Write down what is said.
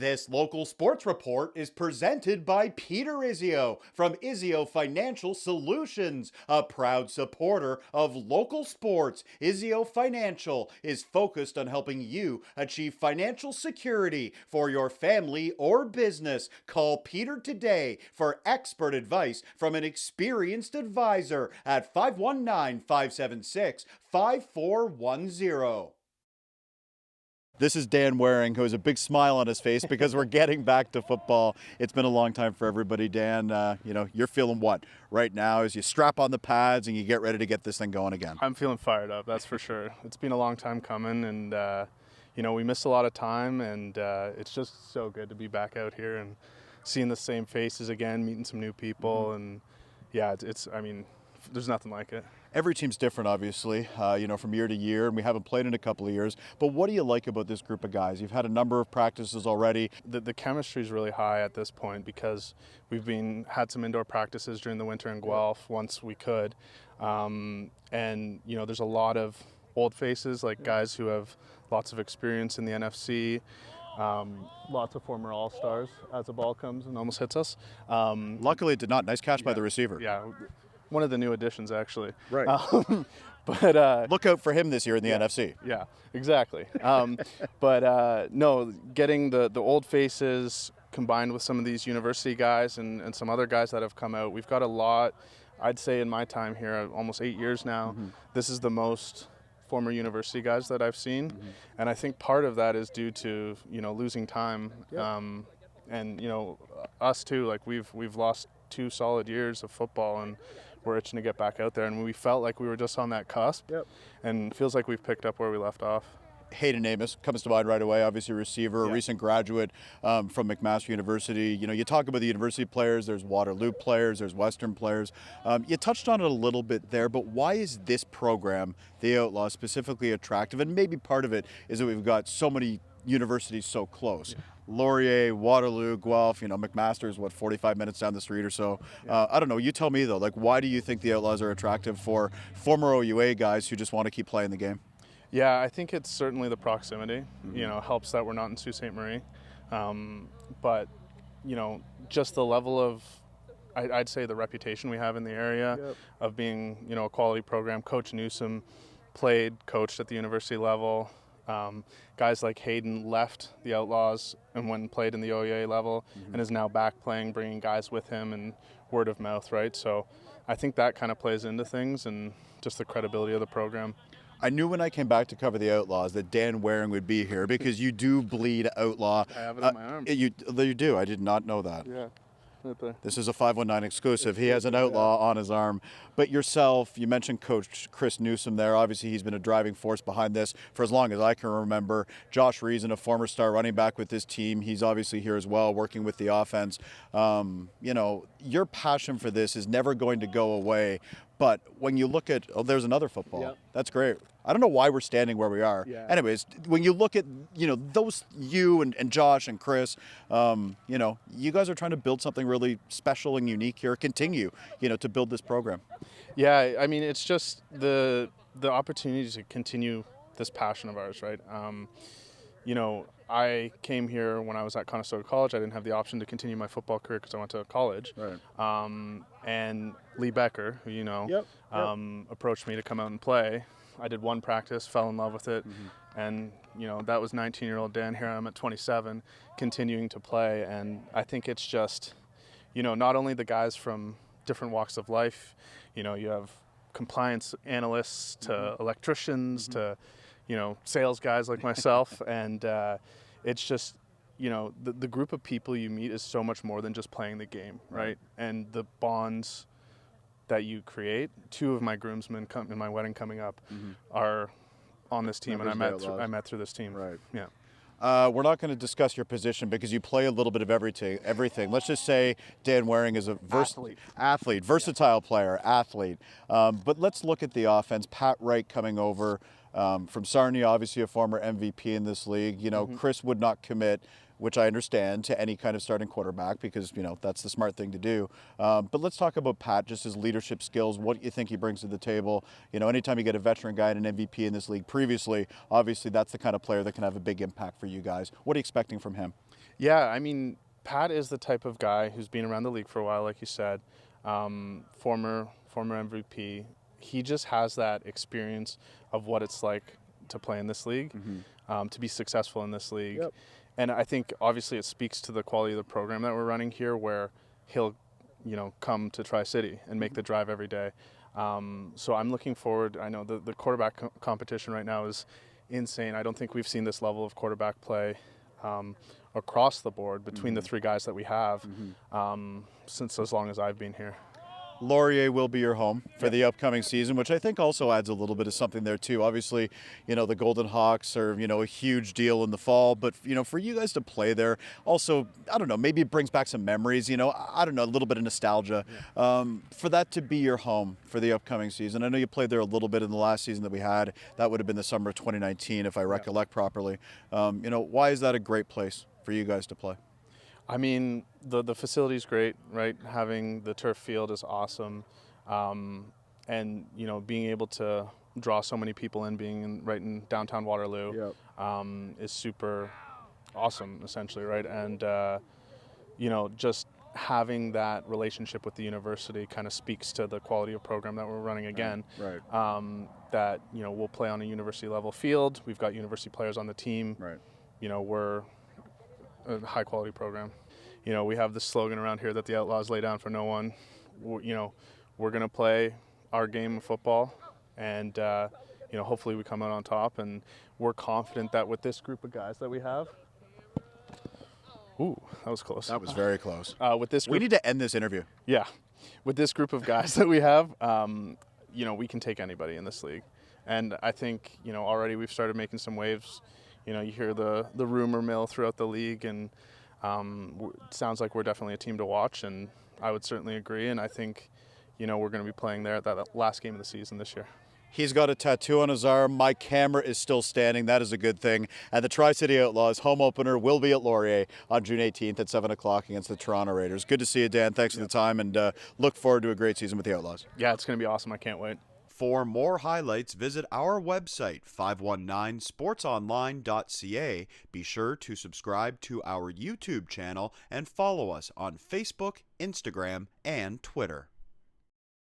This local sports report is presented by Peter Izzio from Izzio Financial Solutions, a proud supporter of local sports. Izzio Financial is focused on helping you achieve financial security for your family or business. Call Peter today for expert advice from an experienced advisor at 519-576-5410. This is Dan Waring, who has a big smile on his face because we're getting back to football. It's been a long time for everybody. Dan, you're feeling what right now as you strap on the pads and you get ready to get this thing going again? I'm feeling fired up, that's for sure. It's been a long time coming, and we missed a lot of time, and it's just so good to be back out here and seeing the same faces again, meeting some new people, and yeah, there's nothing like it. Every team's different, obviously, from year to year, and we haven't played in a couple of years. But what do you like about this group of guys? You've had a number of practices already. The chemistry is really high at this point because we've had some indoor practices during the winter in Guelph once we could. There's a lot of old faces, like guys who have lots of experience in the NFC. Lots of former All-Stars as the ball comes and almost hits us. Luckily, it did not. Nice catch by the receiver. Yeah. One of the new additions, actually. Right. But look out for him this year in the NFC. Yeah, exactly. Getting the old faces combined with some of these university guys and some other guys that have come out, we've got a lot. I'd say in my time here, almost 8 years now, this is the most former university guys that I've seen, and I think part of that is due to losing time, us too. Like we've lost 2 solid years of football, and we're itching to get back out there, and we felt like we were just on that cusp, and it feels like we've picked up where we left off. Hayden Amos comes to mind right away, obviously a receiver, a recent graduate from McMaster University. You talk about the university players, there's Waterloo players, there's Western players. You touched on it a little bit there, but why is this program, the Outlaws, specifically attractive? And maybe part of it is that we've got so many universities so close. Laurier, Waterloo, Guelph, McMaster is 45 minutes down the street or so. I don't know, you tell me though, why do you think the Outlaws are attractive for former OUA guys who just want to keep playing the game? Yeah, I think it's certainly the proximity, helps that we're not in Sault Ste. Marie. But just the level of, I'd say the reputation we have in the area of being, a quality program. Coach Newsom coached at the university level. Guys like Hayden left the Outlaws and played in the OUA level and is now back playing, bringing guys with him and word of mouth, right? So I think that kind of plays into things and just the credibility of the program. I knew when I came back to cover the Outlaws that Dan Waring would be here because you do bleed Outlaw. I have it on my arm. You do. I did not know that. Yeah. Right there. This is a 519 exclusive. He has an Outlaw on his arm. But yourself, you mentioned Coach Chris Newsom there. Obviously, he's been a driving force behind this for as long as I can remember. Josh Reason, a former star running back with this team. He's obviously here as well, working with the offense. Your passion for this is never going to go away. But when you look at, there's another football. Yep. That's great. I don't know why we're standing where we are. Yeah. Anyways, when you look at, those, you and Josh and Chris, you guys are trying to build something really special and unique here, continue, to build this program. Yeah, I mean, it's just the opportunity to continue this passion of ours, right? I came here when I was at Conestoga College. I didn't have the option to continue my football career because I went to college. Right. And Lee Becker, who approached me to come out and play. I did one practice, fell in love with it, and that was 19-year-old Dan. Here I am at 27, continuing to play, and I think it's just, not only the guys from different walks of life. You have compliance analysts to electricians to sales guys like myself, and it's just the group of people you meet is so much more than just playing the game, right? And the bonds that you create. 2 of my groomsmen in my wedding coming up are on this team, and I met through this team. Right. Yeah. We're not going to discuss your position because you play a little bit of everything. Let's just say Dan Waring is a versatile player, athlete. But let's look at the offense. Pat Wright coming over from Sarnia, obviously a former MVP in this league. Chris would not commit, which I understand, to any kind of starting quarterback because, that's the smart thing to do. But let's talk about Pat, just his leadership skills, what you think he brings to the table. Anytime you get a veteran guy and an MVP in this league previously, obviously that's the kind of player that can have a big impact for you guys. What are you expecting from him? Yeah, I mean, Pat is the type of guy who's been around the league for a while, like you said, former MVP. He just has that experience of what it's like to play in this league, to be successful in this league. Yep. And I think obviously it speaks to the quality of the program that we're running here, where he'll, come to Tri-City and make the drive every day. So I'm looking forward. I know the quarterback competition right now is insane. I don't think we've seen this level of quarterback play across the board between the three guys that we have since as long as I've been here. Laurier will be your home for the upcoming season, which I think also adds a little bit of something there too. Obviously, the Golden Hawks are, a huge deal in the fall, but, for you guys to play there also, I don't know, maybe it brings back some memories, I don't know, a little bit of nostalgia. For that to be your home for the upcoming season. I know you played there a little bit in the last season that we had. That would have been the summer of 2019, if I recollect properly. Why is that a great place for you guys to play? I mean, the facility's great, right? Having the turf field is awesome. And, being able to draw so many people in, being right in downtown Waterloo is super awesome, essentially, right? And, just having that relationship with the university kind of speaks to the quality of program that we're running again. Right. That, we'll play on a university level field. We've got university players on the team. Right. We're a high quality program. We have this slogan around here that the Outlaws lay down for no one. We're going to play our game of football, and hopefully we come out on top. And we're confident that with this group of guys that we have, ooh, that was close. That was very close. With this group, we need to end this interview. Yeah, with this group of guys that we have, we can take anybody in this league. And I think already we've started making some waves. You hear the rumor mill throughout the league, and it sounds like we're definitely a team to watch, and I would certainly agree. And I think, we're going to be playing there at that last game of the season this year. He's got a tattoo on his arm. My camera is still standing. That is a good thing. And the Tri-City Outlaws home opener will be at Laurier on June 18th at 7 o'clock against the Toronto Raiders. Good to see you, Dan. Thanks for the time, and look forward to a great season with the Outlaws. Yeah, it's going to be awesome. I can't wait. For more highlights, visit our website, 519sportsonline.ca. Be sure to subscribe to our YouTube channel and follow us on Facebook, Instagram, and Twitter.